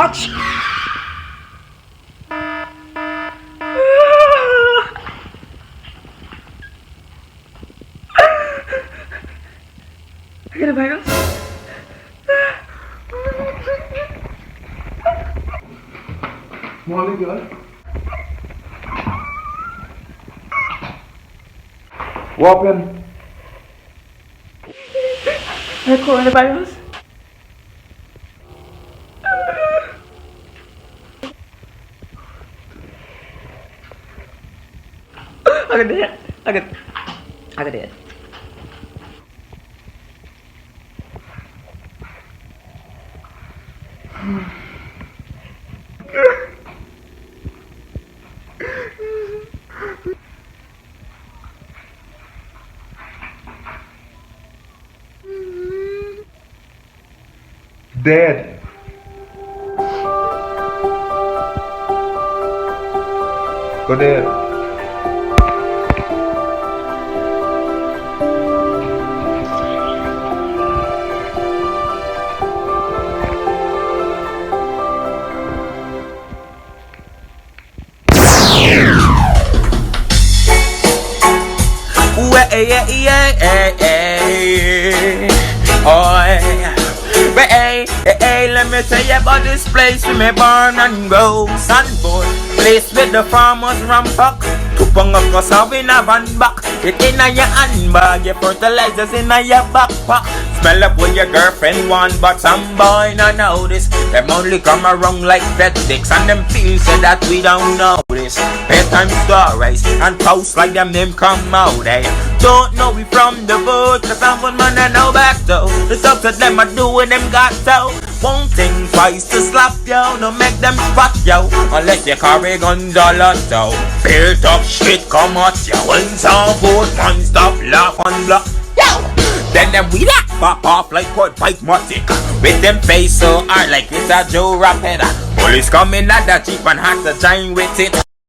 Ouch! I get a virus. Morning, girl. What happened? I have coronavirus. I got it. I got it. Dead. Go dead. Let me tell you about this place where me born and grow. Sandboard, place where the farmers ramp up. Tupang of cassava in a van back. It in your handbag, your fertilizers in your backpack. Smell up what your girlfriend want, but some boy not know this. Them only come around like pet dicks, and them feel say that we don't know this. Bedtime stories and posts like them come out, eh? Don't know we from the boat, cause I'm one man and no back though. The stuff that them are doing, them got so. One thing twice to slap yo, no make them spot yo. Unless your car a gun dollar though. Built up shit come out yo. Once on board, man stop laugh and block yo. Then them we that pop off like quad bike matic. With them face so hard like it's a Joe Rapida. Police coming at the jeep and had to join with it.